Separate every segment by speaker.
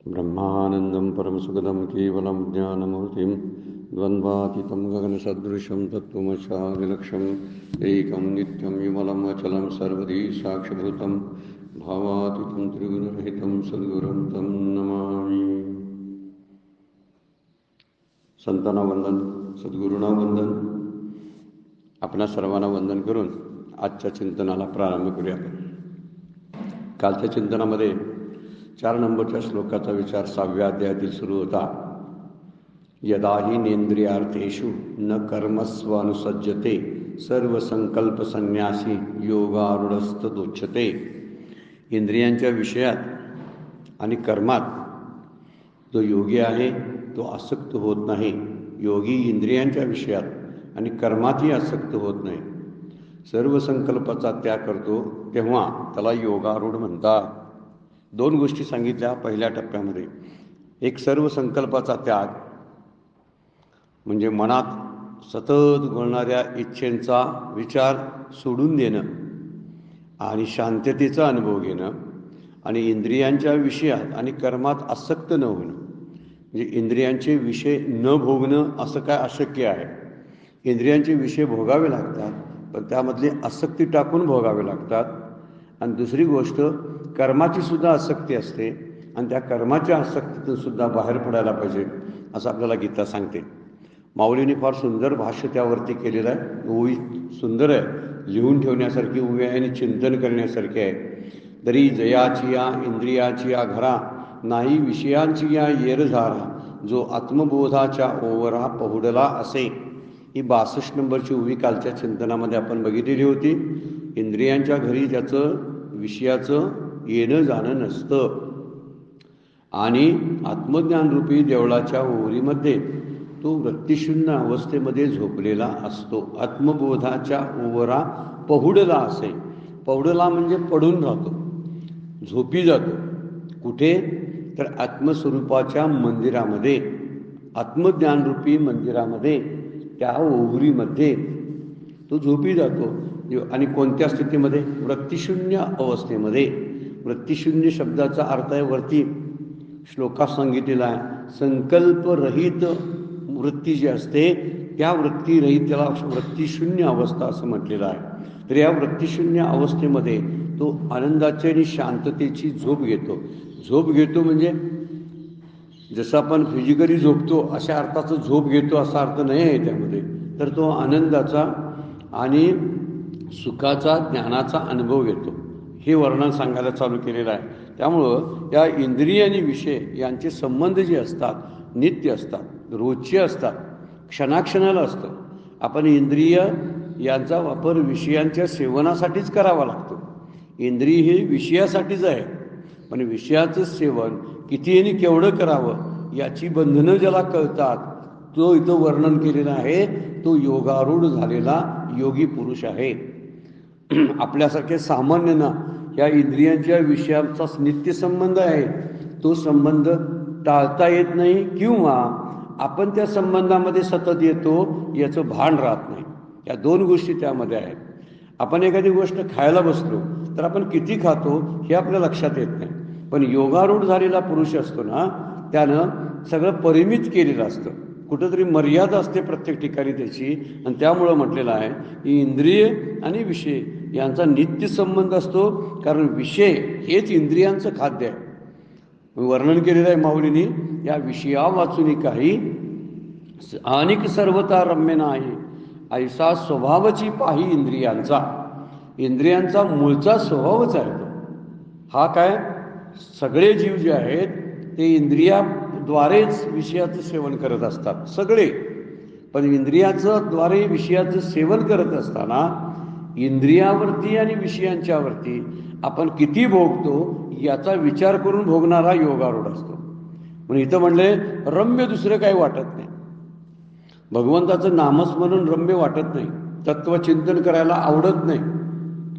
Speaker 1: ब्रह्मानन्दं परमसुखदं केवलं ज्ञानमूर्तिं द्वन्द्वातीतं गगनसदृशं तत्त्वमशाविलक्षम् एकं नित्यं विमलं अचलं सर्वधी साक्षिभूतं भावातीतं त्रिगुणरहितं सद्गुरुं तं नमामि. संतांना वंदन, सद्गुरूंना वंदन. आपणा सर्वांना वंदन करून आजच्या चिंतनाला प्रारंभ करूया. कालच्या चिंतनामध्ये 4 नंबरच्या श्लोकाचा विचार 6व्या अध्यायातील सुरू होता. यदाही नेंद्रियार्थेषु न कर्मस्व अनुसज्जते सर्व संकल्प संन्यासी योगारूढस्तदुच्यते. इंद्रियांच्या विषयात आणि कर्मात जो योगी आहे तो आसक्त होत नाही. योगी इंद्रियांच्या विषयात आणि कर्मातही आसक्त होत नाही. सर्व संकल्पाचा त्याग करतो तेव्हा त्याला योगारूढ म्हणतात. 2 गोष्टी सांगितल्या पहिल्या टप्प्यामध्ये. एक, सर्व संकल्पाचा त्याग म्हणजे मनात सतत घोळणाऱ्या इच्छेंचा विचार सोडून देणं आणि शांततेचा अनुभव घेणं, आणि इंद्रियांच्या विषयात आणि कर्मात आसक्त न होणं. म्हणजे इंद्रियांचे विषय न भोगणं असं काय अशक्य आहे. इंद्रियांचे विषय भोगावे लागतात, पण त्यामधली आसक्ती टाकून भोगावे लागतात. आणि दुसरी गोष्ट, कर्माची सुद्धा आसक्ती असते आणि त्या कर्माच्या आसक्तीतून सुद्धा बाहेर पडायला पाहिजे असं आपल्याला गीता सांगते. माऊलीने फार सुंदर भाष्य त्यावरती केलेलं आहे. ओवी सुंदर आहे, लिहून ठेवण्यासारखी ओवी आहे आणि चिंतन करण्यासारखी आहे. तरी जयाची या इंद्रियाची या घरा नाही विषयांची या येरझारा, जो आत्मबोधाच्या ओवरा पहुडला असे. ही 62 नंबरची ओवी कालच्या चिंतनामध्ये आपण बघितलेली होती. इंद्रियांच्या घरी ज्याचं विषयाचं येणं जाणं नसतं आणि आत्मज्ञानरूपी देवळाच्या ओवरीमध्ये तो वृत्तिशून्य अवस्थेमध्ये झोपलेला असतो. आत्मबोधाच्या ओवरा पहुडला असे. पहुडला म्हणजे पडून राहतो, झोपी जातो. कुठे? तर आत्मस्वरूपाच्या मंदिरामध्ये, आत्मज्ञानरूपी मंदिरामध्ये, त्या ओवरीमध्ये तो झोपी जातो. आणि कोणत्या स्थितीमध्ये? वृत्तिशून्य अवस्थेमध्ये. वृत्तिशून्य शब्दाचा अर्थ आहे वरती श्लोकात सांगितलेला आहे. संकल्परहित वृत्ती जी असते त्या वृत्तीरहित त्याला वृत्तिशून्य अवस्था असं म्हटलेलं आहे. तर या वृत्तिशून्य अवस्थेमध्ये तो आनंदाची आणि शांततेची झोप घेतो. झोप घेतो म्हणजे जसं आपण फिजिकली झोपतो अशा अर्थाचं झोप घेतो असा अर्थ नाही आहे त्यामध्ये. तर तो आनंदाचा आणि सुखाचा, ज्ञानाचा अनुभव घेतो. हे वर्णन सांगायला चालू केलेलं आहे. त्यामुळं या इंद्रिय आणि विषय यांचे संबंध जे असतात नित्य असतात, रोजचे असतात, क्षणाक्षणाला असतं. आपण इंद्रिय यांचा वापर विषयांच्या सेवनासाठीच करावा लागतो. इंद्रिय हे विषयासाठीच आहे, पण विषयाचं सेवन किती आणि केवढं करावं याची बंधनं ज्याला कळतात तो इथं वर्णन केलेलं आहे. तो योगारूढ झालेला योगी पुरुष आहे. आपल्यासारखे सामान्यांना या इंद्रियांच्या विषयांचा नित्य संबंध आहे. तो संबंध टाळता येत नाही किंवा आपण त्या संबंधामध्ये सतत येतो याचं भान राहत नाही. या 2 गोष्टी त्यामध्ये आहेत. आपण एखादी गोष्ट खायला बसलो तर आपण किती खातो हे आपल्या लक्षात येत नाही. पण योगारूढ झालेला पुरुष असतो ना, त्यानं सगळं परिमित केलेलं असतं. कुठंतरी मर्यादा असते प्रत्येक ठिकाणी त्याची. आणि त्यामुळं म्हटलेलं आहे की इंद्रिय आणि विषय यांचा नित्य संबंध असतो, कारण विषय हेच इंद्रियांचं खाद्य आहे. वर्णन केलेलं आहे माऊलींनी. या विषया वाचून काही अनेक सर्वता रम्य नाही, ऐसा स्वभावची पाही इंद्रियांचा. इंद्रियांचा मूळचा स्वभावच आहे तो. हा काय? सगळे जीव जे आहेत ते इंद्रियाद्वारेच विषयाचं सेवन करत असतात सगळे. पण इंद्रियाचं द्वारे विषयाचं सेवन करत असताना इंद्रियावरती आणि विषयांच्यावरती आपण किती भोगतो याचा विचार करून भोगणारा योगारूढ असतो. म्हणून इथं म्हणले रम्य दुसरं काही वाटत नाही. भगवंताचं नामस्मरण रम्य वाटत नाही. तत्वचिंतन करायला आवडत नाही.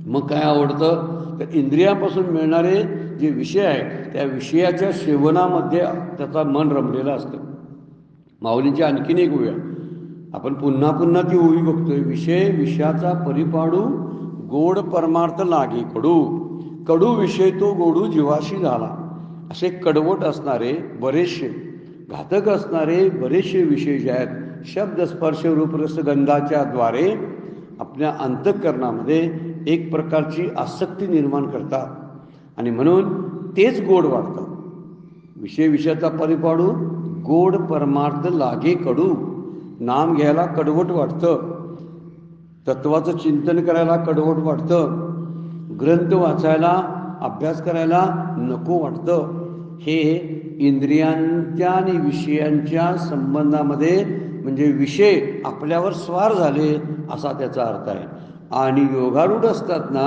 Speaker 1: मग काय आवडतं? तर इंद्रियापासून मिळणारे जे विषय आहेत त्या विषयाच्या सेवनामध्ये त्याचा मन रमलेलं असतं. माऊलींची आणखीन एक ओवी आपण पुन्हा पुन्हा ती ओवी बघतोय. विषय विषयाचा परिपाडू गोड परमार्थ लागे कडू, कडू विषय तो गोडू जीवाशी झाला. असे कडवट असणारे बरेचसे, घातक असणारे बरेचसे विषय जे आहेत, शब्द स्पर्श रूपरस गंधाच्या द्वारे आपल्या अंतःकरणामध्ये एक प्रकारची आसक्ती निर्माण करतात आणि म्हणून तेच गोड वाटतात. विषय विषयाचा परिपाडू, गोड परमार्थ लागे कडू. नाम घ्यायला कडवट वाटतं, तत्वाचं चिंतन करायला कडवट वाटतं, ग्रंथ वाचायला अभ्यास करायला नको वाटतं. हे इंद्रियांच्या आणि विषयांच्या संबंधामध्ये म्हणजे विषय आपल्यावर स्वार झाले असा त्याचा अर्थ आहे. आणि योगारूढ असतात ना,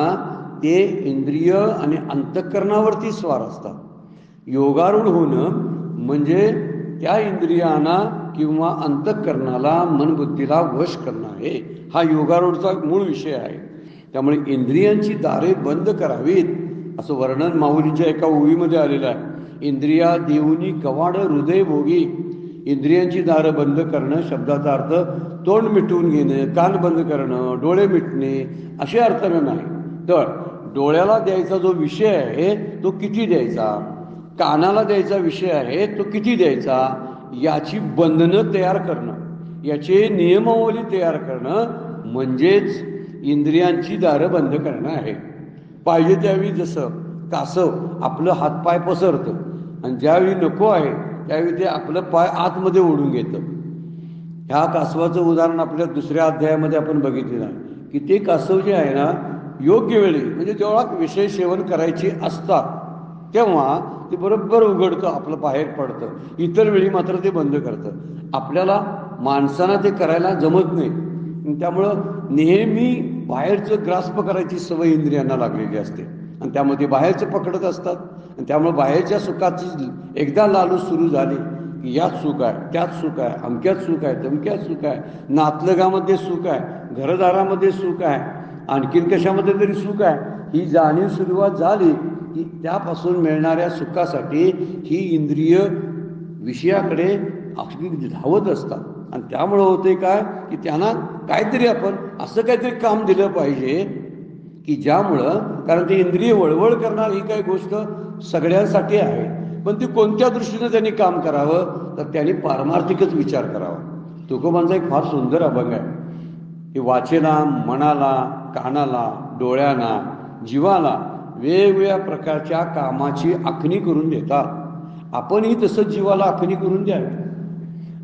Speaker 1: ते इंद्रिय आणि अंतःकरणावरती स्वार असतात. योगारूढ होणं म्हणजे त्या इंद्रियांना किंवा अंतःकरणाला मनबुद्धीला वश करणं आहे. हा योगारूढचा मूळ विषय आहे. त्यामुळे इंद्रियांची दारे बंद करावीत असं वर्णन माऊलीच्या एका ओळीमध्ये आलेलं आहे. इंद्रिया देऊनी कवाड हृदय भोगी. इंद्रियांची दारं बंद करणं शब्दाचा अर्थ तोंड मिटवून घेणं, कान बंद करणं, डोळे मिटणे असे अर्थाने नाही. तर डोळ्याला द्यायचा जो विषय आहे तो किती द्यायचा, कानाला द्यायचा विषय आहे तो किती द्यायचा, याची बंधनं तयार करणं, याचे नियमावली तयार करणं म्हणजेच इंद्रियांची दारं बंद करणं आहे. पाहिजे त्यावेळी जसं कासव आपलं हातपाय पसरतं आणि ज्यावेळी नको आहे त्यावेळी ते आपलं पाय आतमध्ये ओढून घेतं. ह्या कासवाचं उदाहरण आपल्या दुसऱ्या अध्यायामध्ये आपण बघितलेलं आहे की ते कासव जे आहे ना, योग्य वेळी म्हणजे जेव्हा विषय सेवन करायचे असतात तेव्हा ते बरोबर उघडतं, आपलं बाहेर पडतं. इतर वेळी मात्र ते बंद करतं. आपल्याला माणसांना ते करायला जमत नाही. त्यामुळं नेहमी बाहेरचं ग्रास्प करायची सवय इंद्रियांना लागलेली असते आणि त्यामध्ये बाहेरचं पकडत असतात. आणि त्यामुळे बाहेरच्या सुखाची एकदा लालूच सुरू झाली की यात सुख आहे, त्यात सुख आहे, अमक्यात सुख आहे, तमक्यात सुख आहे, नातलगामध्ये सुख आहे, घरदारामध्ये सुख आहे, आणखीन कशामध्ये तरी सुख आहे, ही जाणीव सुरुवात झाली की त्यापासून मिळणाऱ्या सुखासाठी ही इंद्रिय विषयाकडे अगदी धावत असतात. आणि त्यामुळं होते काय की त्यांना काहीतरी आपण असं काहीतरी काम दिलं पाहिजे की ज्यामुळं, कारण ती इंद्रिय वळवळ करणार ही काही गोष्ट सगळ्यांसाठी आहे, पण ती कोणत्या दृष्टीनं त्यांनी काम करावं तर त्यांनी पारमार्थिकच विचार करावा. तुकोबांचा एक फार सुंदर अभंग आहे की वाचेला, मनाला, कानाला, डोळ्यांना, जीवाला वेगवेगळ्या प्रकारच्या कामाची आखणी करून देतात. आपणही तसंच जीवाला आखणी करून द्यावी,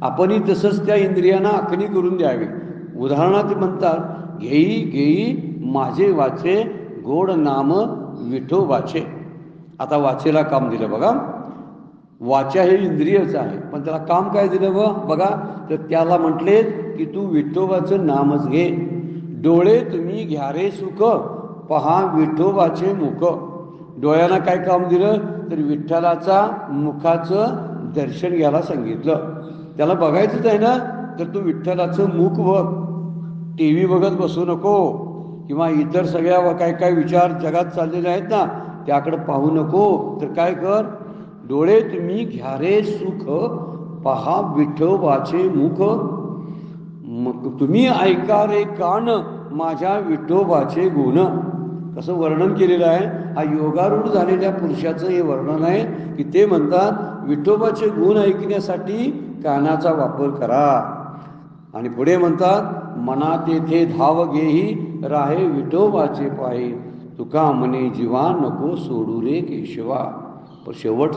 Speaker 1: आपणही तसंच त्या इंद्रियांना आखणी करून द्यावी. उदाहरणार्थ म्हणतात, घेई घेई माझे वाचे गोड नाम विठो वाचे. आता वाचेला काम दिलं बघा, वाचा हे इंद्रियच आहे पण त्याला काम काय दिलं बघा, तर त्याला म्हटले की तू विठोबाचं नामच घे. डोळे तुम्ही घ्या रे सुख, पहा विठोबाचे मुख. डोळ्यांना काय काम दिलं तर विठ्ठलाचा मुखाचं दर्शन घ्यायला सांगितलं. त्याला बघायचंच आहे ना तर तू विठ्ठलाचं मुख बघ. टी व्ही बघत बसू नको किंवा इतर सगळ्या काय काय विचार जगात चाललेले आहेत ना त्याकडे पाहू नको. तर काय कर, डोळे तुम्ही घ्या रे सुख, पहा विठोबाचे मुख. मग तुम्ही ऐका रे कान माझ्या विठोबाचे गुण. कसं वर्णन केलेलं आहे. हा योगारूढ झालेल्या पुरुषाचं हे वर्णन आहे की ते म्हणतात विठोबाचे गुण ऐकण्यासाठी कानाचा वापर करा. आणि पुढे म्हणतात मना तेथे धाव घेही राहे विठोबाचे पायी. तुका म्हणे जीवा नको सोडू रे केशवा. पण शेवट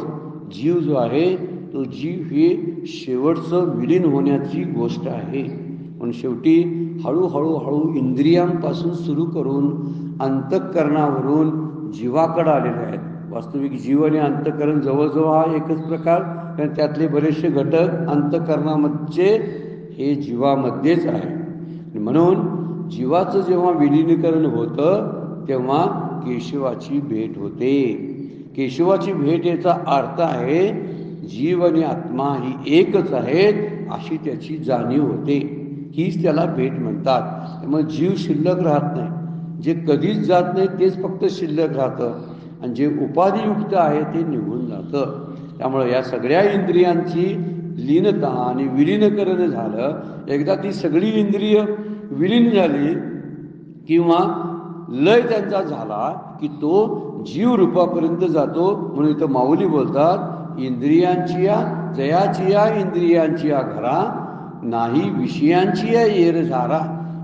Speaker 1: जीव जो आहे तो जीव ही शेवटचं विलीन होण्याची गोष्ट आहे. पण शेवटी हळूहळू हळू इंद्रियांपासून सुरू करून अंतःकरणावरून जीवाकडे आलेले आहेत. वास्तविक जीव आणि अंतःकरण जवळजवळ हा एकच प्रकार, कारण त्यातले बरेचसे घटक अंतःकरणामध्ये हे जीवामध्येच आहे. म्हणून जीवाचं जेव्हा विलीनीकरण होतं तेव्हा केशवाची भेट होते. केशवाची भेट याचा अर्थ आहे जीव आणि आत्मा ही एकच आहेत अशी त्याची जाणीव होते. हीच त्याला भेट म्हणतात. त्यामुळे जीव शिल्लक राहत नाही. जे कधीच जात नाही तेच फक्त शिल्लक राहतं आणि जे उपाधियुक्त आहे ते निघून जातं. त्यामुळं या सगळ्या इंद्रियांची लीनता आणि विलीनीकरण झालं. एकदा ती सगळी इंद्रिय विलीन झाली किंवा लय त्यांचा झाला की तो जीव रूपापर्यंत जातो. म्हणून इथं माऊली बोलतात, इंद्रियांची या जयाची या इंद्रियांची या घरा, नाही विषयांची या येरझारा.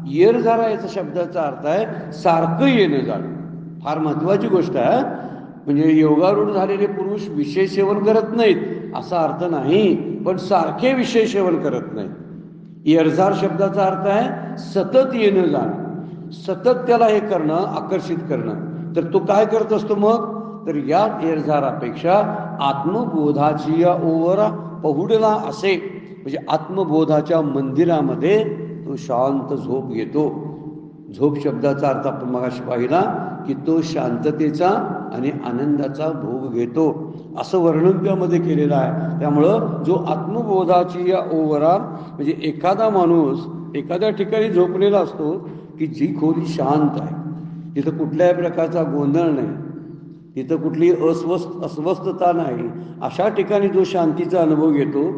Speaker 1: येरझारा याचा शब्दाचा अर्थ आहे सारखं येणं जाणं. फार महत्वाची गोष्ट आहे. म्हणजे योगारूढ झालेले पुरुष विषय सेवन करत नाहीत असा अर्थ नाही, पण सारखे विषय सेवन करत नाहीत. येरझार शब्दाचा अर्थ आहे सतत येणं जाणं, सतत त्याला हे करणं, आकर्षित करणं. तर तो काय करत असतो मग? तर या येरझारापेक्षा आत्मबोधाची या ओवरा पहुडला असे, म्हणजे आत्मबोधाच्या मंदिरामध्ये तो शांत झोप घेतो. झोप शब्दाचा अर्थ आपण मगाशी पाहिला की तो शांततेचा आणि आनंदाचा भोग घेतो असं वर्णन त्यामध्ये केलेलं आहे. त्यामुळं जो आत्मबोधाची या ओवरा, म्हणजे एखादा माणूस एखाद्या ठिकाणी झोपलेला असतो की जी खोली शांत आहे, तिथं कुठल्याही प्रकारचा गोंधळ नाही, तिथं कुठली अस्वस्थता नाही, अशा ठिकाणी जो शांतीचा अनुभव घेतो,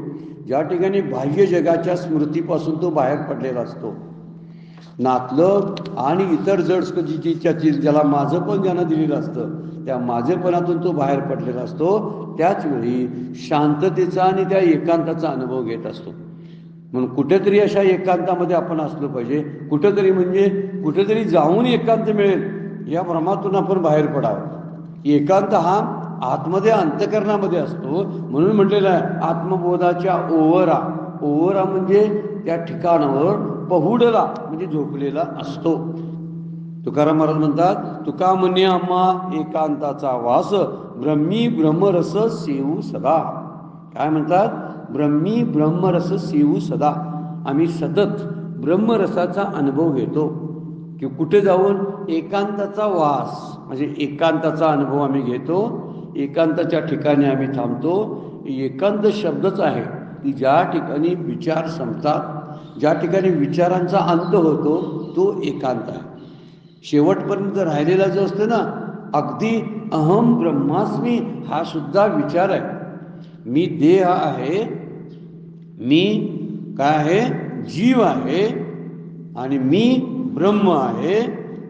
Speaker 1: ज्या ठिकाणी बाह्य जगाच्या स्मृतीपासून तो बाहेर पडलेला असतो, नातलं आणि इतर जडस्कतीच्या ज्याला माझं पण ज्यानं दिलेलं असतं त्या माझेपणातून तो बाहेर पडलेला असतो, त्याच वेळी शांततेचा आणि त्या एकांताचा अनुभव घेत असतो. म्हणून कुठेतरी अशा एकांतामध्ये आपण असलो पाहिजे. कुठेतरी म्हणजे कुठेतरी जाऊन एकांत मिळेल या भ्रमातून आपण बाहेर पडावं. एकांत हा आतमध्ये अंतकरणामध्ये असतो. म्हणून म्हटलेलं आहे आत्मबोधाच्या ओवरा. ओवरा म्हणजे त्या ठिकाणावर पहुडला म्हणजे झोपलेला असतो. तुकाराम महाराज म्हणतात, तुका म्हणे आम्हा एकांताचा वास, ब्रह्मी ब्रह्मरस सेवू सदा. काय म्हणतात? ब्रह्मी ब्रह्मरस सेवू सदा. आम्ही सतत ब्रह्मरसाचा अनुभव घेतो. की कुठे जाऊन? एकांताचा वास म्हणजे एकांताचा अनुभव आम्ही घेतो. एकांताच्या ठिकाणी आम्ही थांबतो. एकांत शब्दच आहे की ज्या ठिकाणी विचार संपतात, ज्या ठिकाणी विचारांचा अंत होतो तो एकांत आहे. शेवटपर्यंत राहिलेला जो असतो ना, अगदी अहम ब्रह्मास्मी हा सुद्धा विचार आहे. मी देह आहे, मी काय आहे? जीव आहे आणि मी ब्रह्म आहे.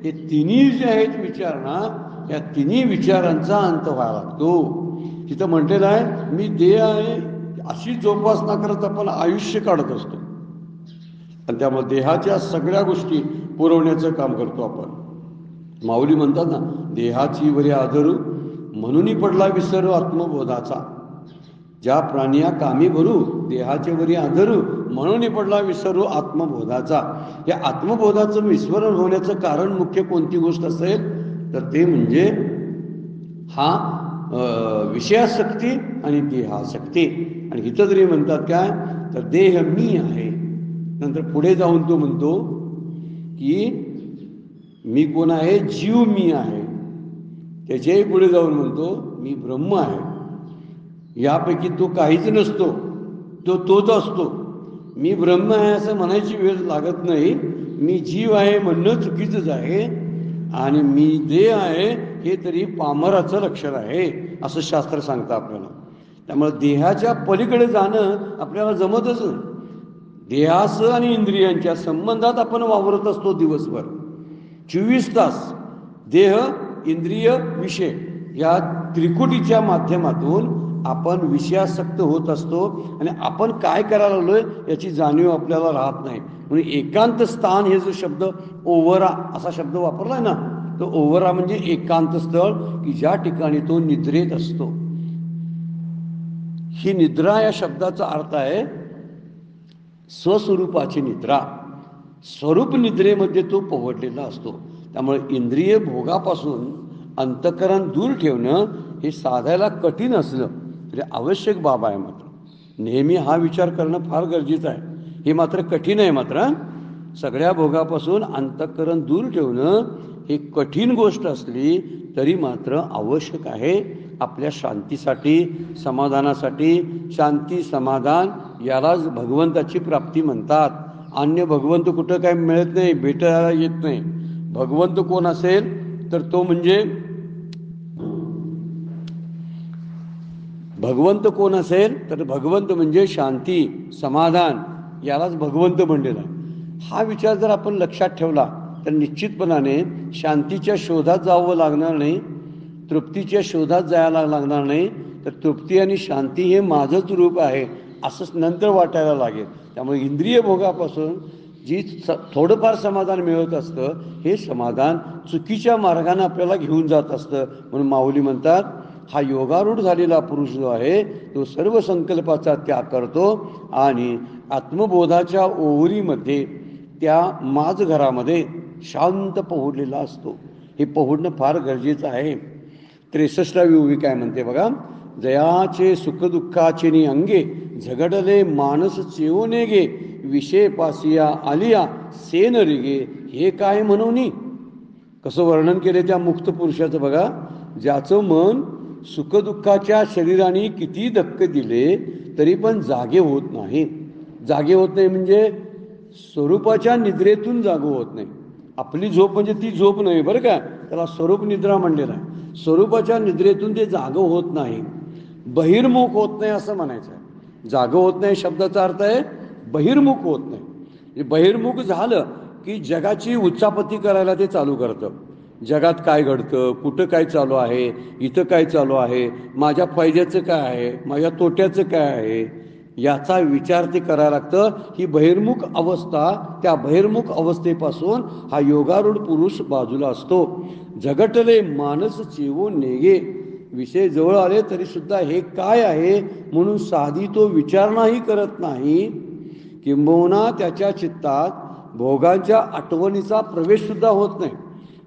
Speaker 1: हे तिन्ही जे आहेत विचार ना, या तिन्ही विचारांचा अंत व्हावा लागतो. तिथं म्हटलेलं आहे मी देह आहे अशी जोपासना करत आपण आयुष्य काढत असतो आणि त्यामुळे देहाच्या सगळ्या गोष्टी पुरवण्याचं काम करतो आपण. माऊली म्हणतात ना, देहाची वरी आदरू म्हणून पडला विसरू आत्मबोधाचा. ज्या प्राणिया कामी भरू देहाचे वरी आदरू म्हणून पडला विसरू आत्मबोधाचा. या आत्मबोधाचं विस्मरण होण्याचं कारण मुख्य कोणती गोष्ट असेल तर ते म्हणजे हा विषयासक्ती आणि देहासक्ती. आणि इथं जरी म्हणतात काय तर देह मी आहे, नंतर पुढे जाऊन तो म्हणतो की मी कोण आहे? जीव मी आहे. त्याच्याही पुढे जाऊन म्हणतो मी ब्रह्म आहे. यापैकी तो काहीच नसतो, तो तोच असतो. मी ब्रह्म आहे असं म्हणायची वेळ लागत नाही. मी जीव आहे म्हणणं चुकीचंच आहे आणि मी देह आहे हे तरी पामराचं लक्षण आहे असं शास्त्र सांगतं आपल्याला. त्यामुळे देहाच्या पलीकडे जाणं आपल्याला जमतच नाही. देहासह आणि इंद्रियांच्या संबंधात आपण वावरत असतो दिवसभर. 24 तास देह इंद्रिय विषय या त्रिकुटीच्या माध्यमातून आपण विषयासक्त होत असतो आणि आपण काय करायला लागलोय याची जाणीव आपल्याला राहत नाही. म्हणून एकांत स्थान हे जो शब्द ओवरा असा शब्द वापरलाय ना, तो ओवरा म्हणजे एकांत स्थळ की ज्या ठिकाणी तो निद्रेत असतो. ही निद्रा या शब्दाचा अर्थ आहे स्वस्वरूपाची निद्रा. स्वरूप निद्रेमध्ये तो पोहडलेला असतो. त्यामुळे इंद्रिय भोगापासून अंतःकरण दूर ठेवणं हे साधायला कठीण असलं तरी आवश्यक बाब आहे. मात्र नेहमी हा विचार करणं फार गरजेचं आहे. हे मात्र कठीण आहे. मात्र सगळ्या भोगापासून अंतःकरण दूर ठेवणं ही कठीण गोष्ट असली तरी मात्र आवश्यक आहे आपल्या शांतीसाठी, समाधानासाठी. शांती समाधान यालाच भगवंताची प्राप्ती म्हणतात. अन्य भगवंत कुठं काय मिळत नाही, भेटायला येत नाही. भगवंत कोण असेल तर तो म्हणजे भगवंत कोण असेल तर भगवंत म्हणजे शांती समाधान यालाच भगवंत म्हणलेला आहे. हा विचार जर आपण लक्षात ठेवला तर निश्चितपणाने शांतीच्या शोधात जावं लागणार नाही, तृप्तीच्या शोधात जायला लागणार नाही, तर तृप्ती आणि शांती हे माझंच रूप आहे असंच नंतर वाटायला लागेल. त्यामुळे इंद्रिय भोगापासून जी थोडंफार समाधान मिळत असतं, हे समाधान चुकीच्या मार्गाने आपल्याला घेऊन जात असतं. म्हणून माऊली म्हणतात, हा योगारूढ झालेला पुरुष जो आहे तो सर्व संकल्पाचा त्याग करतो आणि आत्मबोधाच्या ओहरीमध्ये त्या माझघरामध्ये शांत पोहडलेला असतो. हे पोहडणं फार गरजेचं आहे. 63वी ओवी काय म्हणते बघा, जयाचे सुखदुःखाचे नि अंगे झगडले मानस चेवणे गे, विषय पासिया आलिया सेन रिगे, हे काय म्हणून. कसं वर्णन केले त्या मुक्त पुरुषाचं बघा, ज्याचं मन सुखदुःखाच्या शरीराने किती धक्के दिले तरी पण जागे होत नाही. जागे होत नाही म्हणजे स्वरूपाच्या निद्रेतून जागो होत नाही. आपली झोप म्हणजे ती झोप नाही बरं का, त्याला स्वरूप निद्रा म्हणलेला आहे. स्वरूपाच्या निद्रेतून ते जागं होत नाही, बहिर्मुख होत नाही असं म्हणायचं आहे. जागं होत नाही शब्दाचा अर्थ आहे बहिर्मुख होत नाही. बहिर्मुख झालं की जगाची उच्चापत्ती करायला ते चालू करतं. जगात काय घडतं, कुठं काय चालू आहे, इथं काय चालू आहे, माझ्या फायद्याचं काय आहे, माझ्या तोट्याचं काय आहे, याचा विचार ते करायला लागतं. ही बहिर्मुख अवस्था, त्या बहिर्मुख अवस्थेपासून हा योगारूढ पुरुष बाजूला असतो. झगटले मानस चेवो नेगे, विषय जवळ आले तरी सुद्धा हे काय आहे म्हणून साधी तो विचारणाही करत नाही. किंबहुना त्याच्या चित्तात भोगांच्या आठवणीचा प्रवेश सुद्धा होत नाही.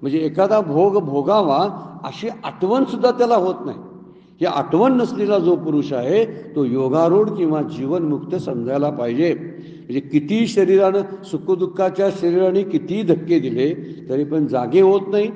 Speaker 1: म्हणजे एखादा भोग भोगावा अशी आठवण सुद्धा त्याला होत नाही. ही आठवण नसलेला जो पुरुष आहे तो योगारूढ किंवा जीवनमुक्त समजायला पाहिजे. म्हणजे किती शरीरानं सुखदुःखाच्या शरीराने किती धक्के दिले तरी पण जागे होत नाही.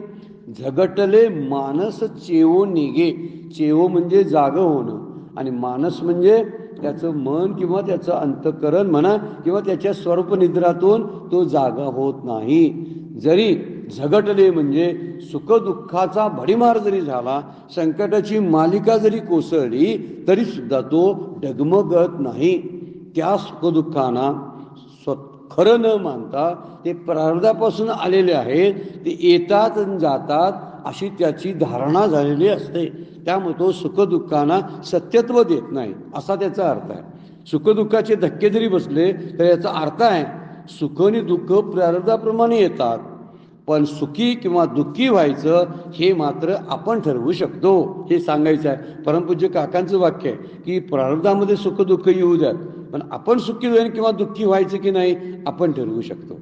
Speaker 1: झगटले मानस चेवो निगे, चेवो म्हणजे जागं होणं आणि मानस म्हणजे त्याचं मन किंवा त्याचं अंतःकरण म्हणा किंवा त्याच्या स्वरूपनिद्रातून तो जागा होत नाही. जरी झगटले म्हणजे सुखदुःखाचा भडीमार जरी झाला, संकटाची मालिका जरी कोसळली तरी सुद्धा तो डगमगत नाही. त्या सुखदुःखांना खरं न मानता ते प्रारब्धापासून आलेले आहेत, ते येतात आणि जातात अशी त्याची धारणा झालेली असते. त्यामुळे तो सुखदुःखांना सत्यत्व देत नाही असा त्याचा अर्थ आहे. सुखदुःखाचे धक्के जरी बसले तर याचा अर्थ आहे सुख आणि दुःख प्रारब्धाप्रमाणे येतात, पण सुखी किंवा दुःखी व्हायचं हे मात्र आपण ठरवू शकतो, हे सांगायचं आहे. परमपूज्य काकांचं वाक्य आहे की प्रारब्धामध्ये सुख दुःख येऊ द्यात, पण आपण सुखी होईल किंवा दुःखी व्हायचं की नाही आपण ठरवू शकतो.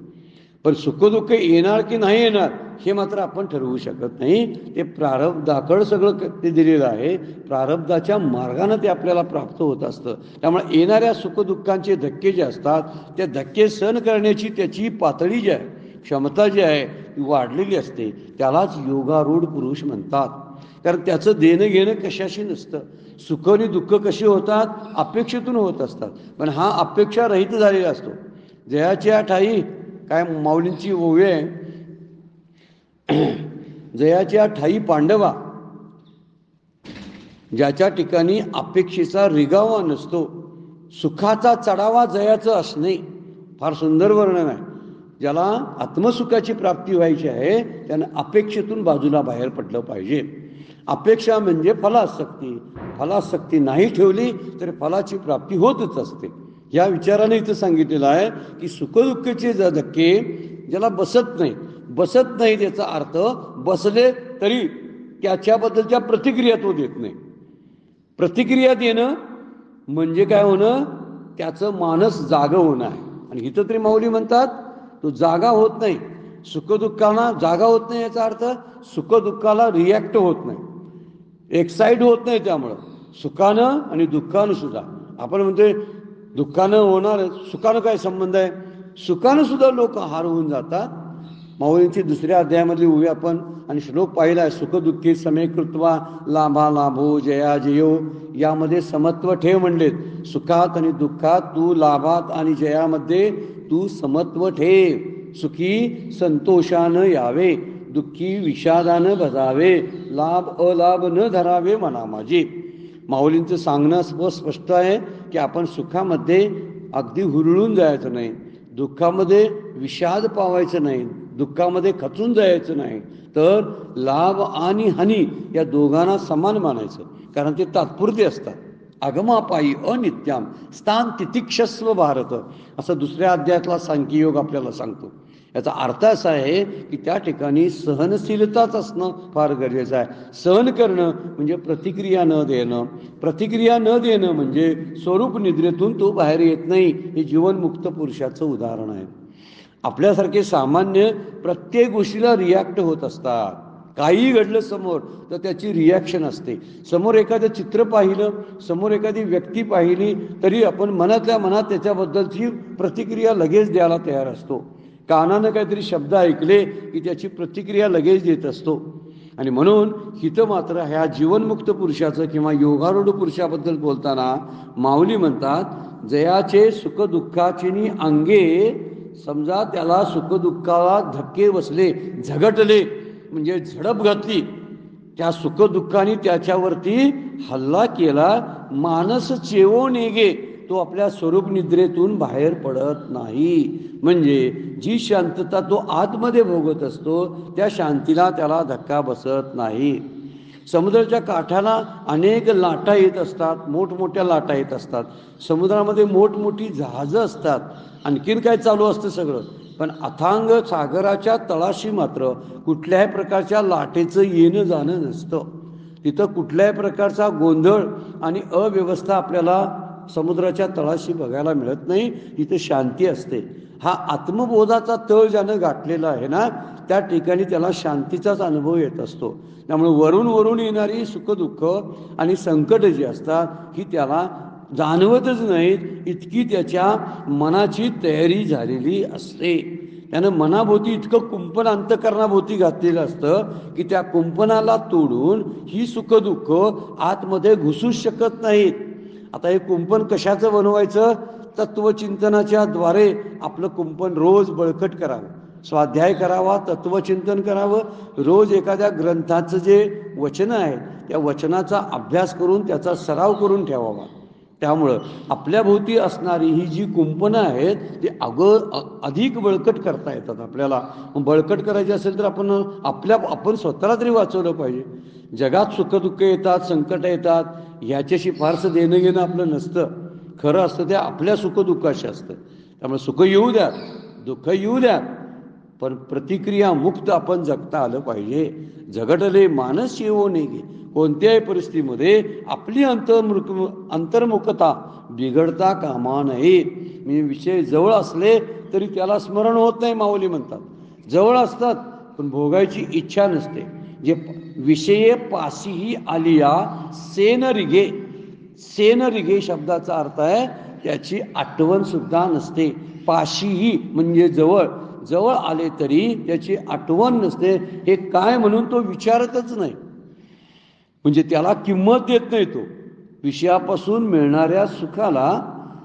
Speaker 1: पण सुखदुःख येणार की नाही येणार हे मात्र आपण ठरवू शकत नाही. ते प्रारब्धाकडं सगळं ते दिलेलं आहे. प्रारब्धाच्या मार्गानं ते आपल्याला प्राप्त होत असतं. त्यामुळे येणाऱ्या सुखदुःखांचे धक्के जे असतात ते धक्के सहन करण्याची त्याची पातळी जी आहे, क्षमता जी आहे ती वाढलेली असते. त्यालाच योगारूढ पुरुष म्हणतात. कारण त्याचं देणं घेणं कशाशी नसतं. सुख आणि दुःख कशी होतात, अपेक्षेतून होत असतात. पण हा अपेक्षा रहित झालेला असतो. जयाच्या ठाई काय माऊलींची ओवी आहे, जयाच्या ठाई पांडवा, ज्याच्या ठिकाणी अपेक्षेचा रिगावा नसतो, सुखाचा चढावा जयाचं असणे. फार सुंदर वर्णन आहे. ज्याला आत्मसुखाची प्राप्ती व्हायची आहे त्यानं अपेक्षेतून बाजूला बाहेर पडलं पाहिजे. अपेक्षा म्हणजे फलासक्ती. फलासक्ती नाही ठेवली तर फलाची प्राप्ती होतच असते. या विचाराने इथं सांगितलेलं आहे की सुखदुःखाचे धक्के ज्याला बसत नाही त्याचा अर्थ बसले तरी त्याच्याबद्दलच्या प्रतिक्रिया तो देत नाही. प्रतिक्रिया देणं म्हणजे काय होणं, त्याचं मानस जागं होणं आहे. आणि इथं तरी माऊली म्हणतात तो जागा होत नाही. सुखदुःखाला जागा होत नाही याचा अर्थ सुखदुःखाला रिॲक्ट होत नाही, एक्साइट होत नाही. त्यामुळं सुखानं आणि दुःखानं सुद्धा आपण म्हणतोय दुःखानं होणार, सुखानं काय संबंध आहे. सुखानं सुद्धा लोक हार होऊन जातात. माऊलींची 2ऱ्या अध्यायामधली ओवी आपण आणि श्लोक पाहिला आहे, सुखदुःखी समे कृत्वा लाभा लाभो जया जयो. यामध्ये समत्व ठेव म्हणलेत. सुखात आणि दुःखात तू लाभात आणि जयामध्ये तू समत्व ठेव. सुखी संतोषानं यावे, दुःखी विषादानं भजावे, लाभ अलाभ न धरावे मना माझे. माऊलींचं सांगणं स्पष्ट आहे की आपण सुखामध्ये अगदी हुरळून जायचं नाही, दुःखामध्ये विषाद पावायचं नाही, दुःखामध्ये खचून जायचं नाही. तर लाभ आणि हानी या दोघांना समान मानायचं, कारण ते तात्पुरते असतात. आगमापायी अनित्याम स्थान तितिक्षस्व भारत, असं दुसऱ्या अध्यायातला सांख्ययोग आपल्याला सांगतो. याचा अर्थ असा आहे की त्या ठिकाणी सहनशीलताच असणं फार गरजेचं आहे. सहन करणं म्हणजे प्रतिक्रिया न देणं, प्रतिक्रिया न देणं म्हणजे स्वरूप निद्रेतून तो बाहेर येत नाही. हे जीवनमुक्त पुरुषाचं उदाहरण आहे. आपल्यासारखे सामान्य प्रत्येक गोष्टीला रिॲक्ट होत असतात. काहीही घडलं समोर तर त्याची रिॲक्शन असते. समोर एखादं चित्र पाहिलं, समोर एखादी व्यक्ती पाहिली, तरी आपण मनातल्या मनात त्याच्याबद्दलची प्रतिक्रिया लगेच द्यायला तयार असतो. कानानं काहीतरी शब्द ऐकले की त्याची प्रतिक्रिया लगेच देत असतो. आणि म्हणून हिथं मात्र ह्या जीवनमुक्त पुरुषाचं किंवा योगारूढ पुरुषाबद्दल बोलताना माऊली म्हणतात, जयाचे सुखदुःखाची अंगे, समजा त्याला सुखदुःखाला धक्के बसले, झगटले म्हणजे झडप घातली, त्या सुखदुःखाने त्याच्यावरती हल्ला केला, मानस चेवो नेगे, तो आपल्या स्वरूप निद्रेतून बाहेर पडत नाही. म्हणजे जी शांतता तो आतमध्ये भोगत असतो त्या शांतीला त्याला धक्का बसत नाही. समुद्राच्या काठाला अनेक लाटा येत असतात, मोठमोठ्या लाटा येत असतात. समुद्रामध्ये मोठमोठी जहाजं असतात, आणखीन काय चालू असतं सगळं. पण अथांग सागराच्या तळाशी मात्र कुठल्याही प्रकारच्या लाटेचं येणं जाणं नसतं. तिथं कुठल्याही प्रकारचा गोंधळ आणि अव्यवस्था आपल्याला समुद्राच्या तळाशी बघायला मिळत नाही. तिथं शांती असते. हा आत्मबोधाचा तळ ज्यानं गाठलेला आहे ना, त्या ठिकाणी त्याला शांतीचाच अनुभव येत असतो. त्यामुळे वरून वरून येणारी सुखदुःख आणि संकट जी असतात ही त्याला जाणवतच नाहीत, इतकी त्याच्या मनाची तयारी झालेली असते. त्यानं मनाभोवती इतकं कुंपण अंतःकरणाभोवती घातलेलं असतं की त्या कुंपणाला तोडून ही सुखदुःख आतमध्ये घुसूच शकत नाहीत. आता हे कुंपण कशाचं बनवायचं? तत्वचिंतनाच्या द्वारे आपलं कुंपण रोज बळकट करावं, स्वाध्याय करावा, तत्वचिंतन करावं, रोज एखाद्या ग्रंथाचं जे वचनं आहेत त्या वचनाचा अभ्यास करून त्याचा सराव करून ठेवावा. त्यामुळं आपल्या भोवती असणारी ही जी कुंपणं आहेत ती अधिक बळकट करता येतात आपल्याला. बळकट करायची असेल तर आपण स्वतःला तरी वाचवलं पाहिजे. जगात सुखदुःख येतात, संकट येतात, ह्याच्याशी फारसं देणं घेणं आपलं नसतं. खरं असतं ते आपल्या सुखदुःखाशी असतं. त्यामुळे सुख येऊ द्या, दुःख येऊ द्या, पण प्रतिक्रिया मुक्त आपण जगता आलं पाहिजे. झगटले मानस येवो नेगे, कोणत्याही परिस्थितीमध्ये आपली अंतर्मुखता बिघडता कामा नये. म्हणजे विषय जवळ असले तरी त्याला स्मरण होत नाही. माऊली म्हणतात जवळ असतात पण भोगायची इच्छा नसते. जे विषये पाशीही आलिया सेन रिगे, सेन रिगे शब्दाचा अर्थ आहे त्याची आठवण सुद्धा नसते. पाशीही म्हणजे जवळ, जवळ आले तरी त्याची आठवण नसते. हे काय म्हणून तो विचारतच नाही, म्हणजे त्याला किंमत देत नाही. तो विषयापासून मिळणाऱ्या सुखाला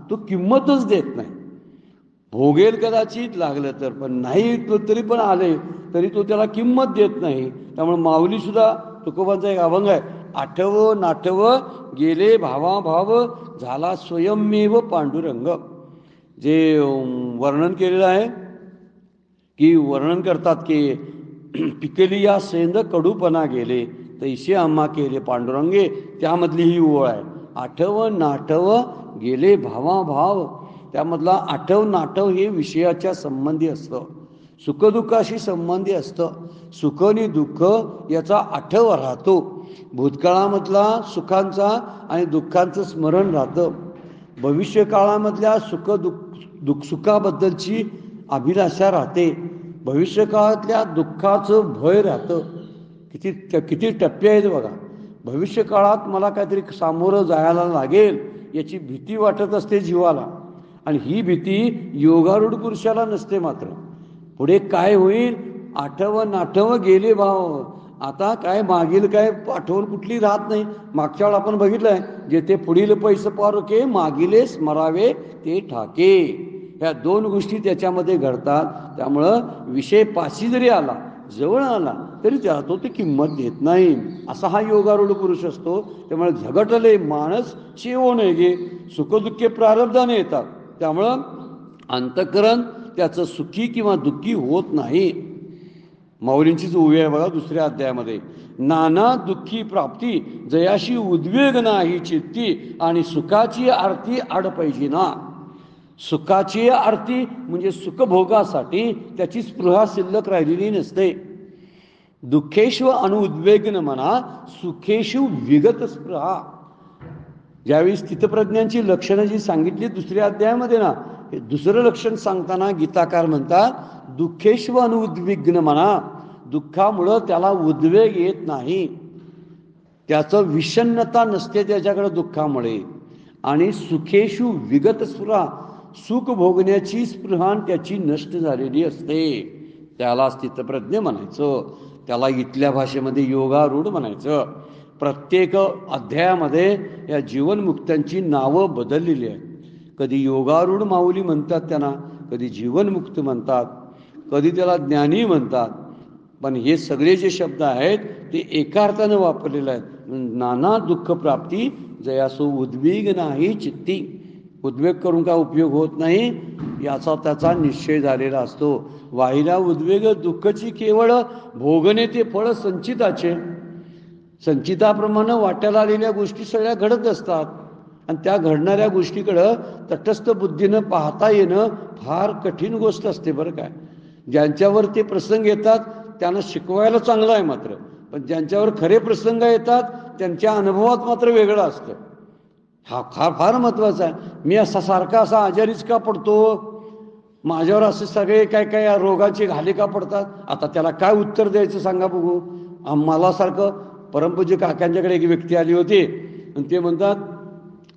Speaker 1: तो किंमतच देत नाही. भोगेल कदाचित लागलं तर, पण नाही तरी पण आले तरी तो त्याला किंमत देत नाही. त्यामुळे माऊली सुद्धा तुकोबांचा एक अभंग आहे, आठव नाठव गेले भावा भाव झाला स्वयंमेव पांडुरंग. जे वर्णन केलेलं आहे की वर्णन करतात की पिकली या सेंद कडूपणा गेले तैसे आम्हा केले पांडुरंगे, त्यामधली ही ओळ आहे. आठव नाठव गेले भावा भाव, त्यामधला आठव नाठव हे विषयाच्या संबंधी असतं, सुखदुःखाशी संबंधी असतं. सुख आणि दुःख याचा आठव राहतो. भूतकाळामधला सुखांचा आणि दुःखांचं स्मरण राहतं. भविष्यकाळामधल्या सुखाबद्दलची अभिलाषा राहते. भविष्यकाळातल्या दुःखाचं भय राहतं. किती टप्पे आहेत बघा. भविष्यकाळात मला काहीतरी सामोरं जायला लागेल याची भीती वाटत असते जीवाला, आणि ही भीती योगारूढ पुरुषाला नसते. मात्र पुढे काय होईल, आठव नाठव गेले भाव, आता काय मागील काय आठवण कुठली राहत नाही. मागच्या वेळा आपण बघितलंय, जेथे पुढील पैसे पारुके मागिले स्मरावे ते ठाके, ह्या दोन गोष्टी त्याच्यामध्ये घडतात. त्यामुळं विषय पाशी जरी आला, जवळ आला तरी त्याला तो ती किंमत देत नाही. असा हा योगारूढ पुरुष असतो. त्यामुळे झगटले माणस चेवो नये, सुखदुःखे प्रारब्धाने येतात. त्यामुळं अंतःकरण त्याचं सुखी किंवा दुःखी होत नाही. माऊलींचीच ओवी आहे बघा दुसऱ्या अध्यायामध्ये. नाना दुःखी प्राप्ती जयाशी उद्वेग नाही चित्ती आणि सुखाची आरती आड पाहिजे ना. सुखाची आरती म्हणजे सुखभोगासाठी त्याची स्पृहा शिल्लक राहिलेली नसते. दुःखेषु अनुद्वेगन म्हणा सुखेषु विगत स्पृहा. ज्यावेळी स्थितप्रज्ञांची लक्षणं जी सांगितली दुसऱ्या अध्यायामध्ये ना, हे दुसरं लक्षण सांगताना गीताकार म्हणतात दुःखेषु अनुद्विग्न म्हणा. दुःखामुळं त्याला उद्वेग येत नाही, त्याचं विषण्णता नसते त्याच्याकडे दुःखामुळे. आणि सुखेषु विगत स्पृहा, सुख भोगण्याची स्पृहा त्याची नष्ट झालेली असते. त्याला स्थितप्रज्ञ म्हणायचं, त्याला इथल्या भाषेमध्ये योगारूढ म्हणायचं. प्रत्येक अध्यायामध्ये या जीवनमुक्तांची नावं बदललेली आहेत. कधी योगारूढ माऊली म्हणतात त्यांना, कधी जीवनमुक्त म्हणतात, कधी त्याला ज्ञानी म्हणतात. पण हे सगळे जे शब्द आहेत ते एका अर्थानं वापरलेले आहेत. नाना दुःख प्राप्ती जयासो उद्वेग नाही चित्ती. उद्वेग करून का उपयोग होत नाही याचा त्याचा निश्चय झालेला असतो. वाहिला उद्वेग दुःखची केवळ भोगणे ते फळ संचिताचे. संचिताप्रमाणे वाट्याला आलेल्या गोष्टी सगळ्या घडत असतात आणि त्या घडणाऱ्या गोष्टीकडं तटस्थ बुद्धीनं पाहता येणं फार कठीण गोष्ट असते बरं काय. ज्यांच्यावर ते प्रसंग येतात त्यांना शिकवायला चांगलं आहे मात्र, पण ज्यांच्यावर खरे प्रसंग येतात त्यांच्या अनुभवात मात्र वेगळं असतं. हा फार महत्त्वाचा आहे. मी सारखा असा आजारीच का पडतो, माझ्यावर असे सगळे काय काय रोगाचे घाले का पडतात, आता त्याला काय उत्तर द्यायचं सांगा बघू. मला सारखं परमपूज्य काकांच्याकडे एक व्यक्ती आली होती आणि ते म्हणतात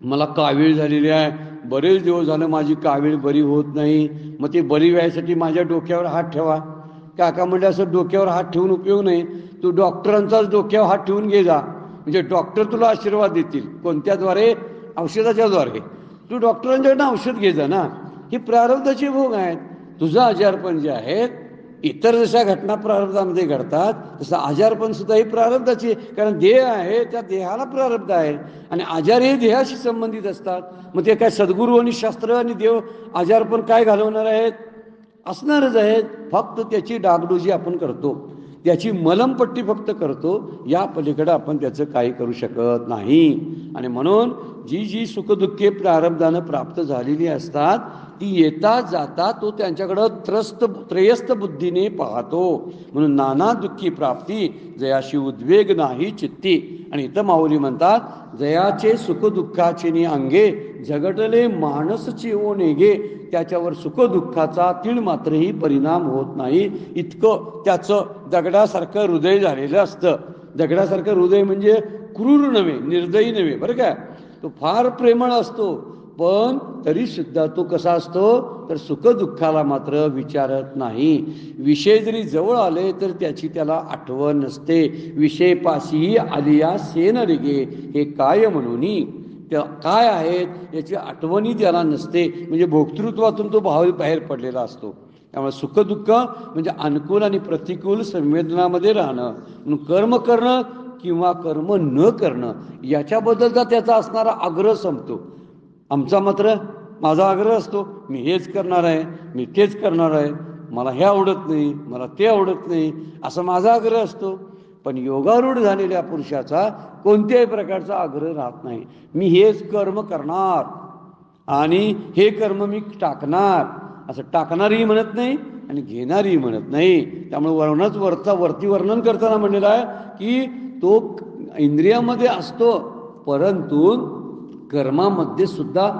Speaker 1: मला कावीळ झालेली आहे, बरेच दिवस झालं माझी कावीळ बरी होत नाही, मग ती बरी व्हायसाठी माझ्या डोक्यावर हात ठेवा. काका म्हणजे असं डोक्यावर हात ठेवून उपयोग नाही, तू डॉक्टरांचाच डोक्यावर हात ठेवून घे जा, म्हणजे डॉक्टर तुला आशीर्वाद देतील. कोणत्याद्वारे? औषधाच्या द्वारे. तू डॉक्टरांच्याकडनं औषध घे जा ना. ही प्रारब्धाचे भोग आहेत. तुझं आजारपण जे आहेत, इतर जशा घटना प्रारब्धामध्ये घडतात तसं आजारपण सुद्धा ही प्रारब्धाची, कारण देह आहे त्या देहाला प्रारब्ध आहे आणि आजार हे देहाशी संबंधित असतात. मग ते काय सद्गुरू आणि शास्त्र आणि देव आजारपण काय घालवणार आहेत? असणारच आहेत. फक्त त्याची डागडुजी आपण करतो, त्याची मलमपट्टी फक्त करतो, या पलीकडे आपण त्याचं काही करू शकत नाही. आणि म्हणून जी जी सुखदुःखे प्रारब्धानं प्राप्त झालेली असतात ती येता जाता तो त्यांच्याकडं त्रयस्थ बुद्धीने पाहतो. म्हणून नाना दुःखी प्राप्ती जयाशी उद्वेग नाही चित्ती. आणि इथं माऊली म्हणतात जयाचे सुखदुःखाचे अंगे झगटले मानसची ओ नेगे. त्याच्यावर सुखदुःखाचा तीळ मात्रही परिणाम होत नाही, इतकं त्याचं दगडासारखं हृदय झालेलं असतं. दगडासारखं हृदय म्हणजे क्रूर नव्हे, निर्दयी नव्हे बरं का. तो फार प्रेमळ असतो, पण तरी सुद्धा तो कसा असतो तर सुखदुःखाला मात्र विचारत नाही. विषय जरी जवळ आले तर त्याची त्याला आठवण नसते. विषय पाशीही आलिया सेन रिगे, हे काय म्हणून त्या काय आहेत याची आठवणी त्याला नसते. म्हणजे भोक्तृत्वातून तो बाहेर पडलेला असतो. त्यामुळे सुखदुःख म्हणजे अनुकूल आणि प्रतिकूल संवेदनामध्ये राहणं. म्हणून कर्म करणं किंवा कर्म न करणं याच्याबद्दलचा त्याचा असणारा आग्रह संपतो. आमचा मात्र माझा आग्रह असतो मी हेच करणार आहे, मी तेच करणार आहे, मला हे आवडत नाही, मला ते आवडत नाही, असा माझा आग्रह असतो. पण योगारूढ झालेल्या पुरुषाचा कोणत्याही प्रकारचा आग्रह राहत नाही. मी हेच कर्म करणार आणि हे कर्म मी टाकणार, असं टाकणारही म्हणत नाही आणि घेणारही म्हणत नाही. त्यामुळे वरती वर्णन करताना म्हणलेलं आहे की तो इंद्रियामध्ये असतो परंतु कर्मामध्ये सुद्धा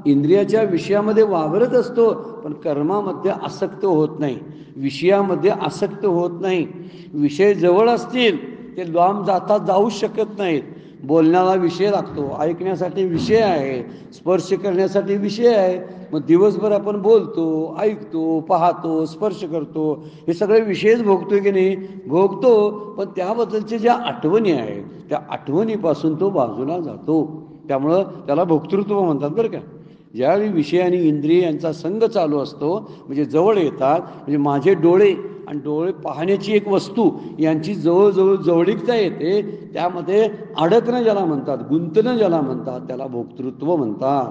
Speaker 1: इंद्रियाच्या विषयामध्ये वावरत असतो, पण कर्मामध्ये आसक्त होत नाही, विषयामध्ये आसक्त होत नाही. विषय जवळ असतील ते लांब जाऊ शकत नाहीत. बोलण्याला विषय लागतो, ऐकण्यासाठी विषय आहे, स्पर्श करण्यासाठी विषय आहे. मग दिवसभर आपण बोलतो, ऐकतो, पाहतो, स्पर्श करतो, हे सगळे विषयच भोगतोय की नाही? भोगतो, पण त्याबद्दलच्या ज्या आठवणी आहेत त्या आठवणीपासून तो बाजूला जातो. त्यामुळं त्याला भोक्तृत्व म्हणतात बरं का. ज्यावेळी विषय आणि इंद्रिय यांचा संग चालू असतो म्हणजे जवळ येतात, म्हणजे माझे डोळे आणि डोळे पाहण्याची एक वस्तू यांची जवळजवळ जवळीकता येते, त्यामध्ये अडकणं ज्याला म्हणतात, गुंतणं ज्याला म्हणतात, त्याला भोक्तृत्व म्हणतात.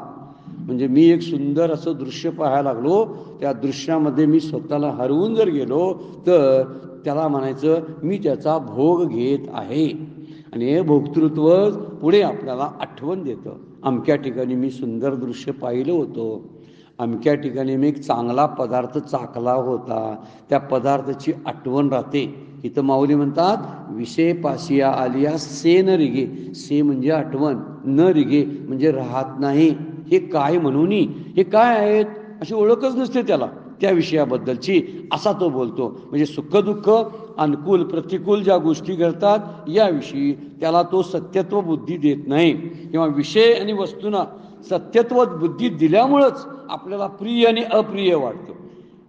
Speaker 1: म्हणजे मी एक सुंदर असं दृश्य पाहायला लागलो, त्या दृश्यामध्ये मी स्वतःला हरवून जर गेलो तर त्याला म्हणायचं मी त्याचा भोग घेत आहे. आणि हे भोक्तृत्व पुढे आपल्याला आठवण देतं. अमक्या ठिकाणी मी सुंदर दृश्य पाहिलं होतं, अमक्या ठिकाणी मी एक चांगला पदार्थ चाखला होता, त्या पदार्थाची आठवण राहते. इथं माऊली म्हणतात विषय पाशिया आलिया से न रिगे. से म्हणजे आठवण, न रिगे म्हणजे राहत नाही. हे काय म्हणून हे काय आहेत अशी ओळखच नसते त्याला त्या विषयाबद्दलची, असा तो बोलतो. म्हणजे सुखदुःख अनुकूल प्रतिकूल ज्या गोष्टी घडतात याविषयी त्याला तो सत्यत्व बुद्धी देत नाही. किंवा विषय आणि वस्तूंना सत्यत्व बुद्धी दिल्यामुळंच आपल्याला प्रिय आणि अप्रिय वाटतं.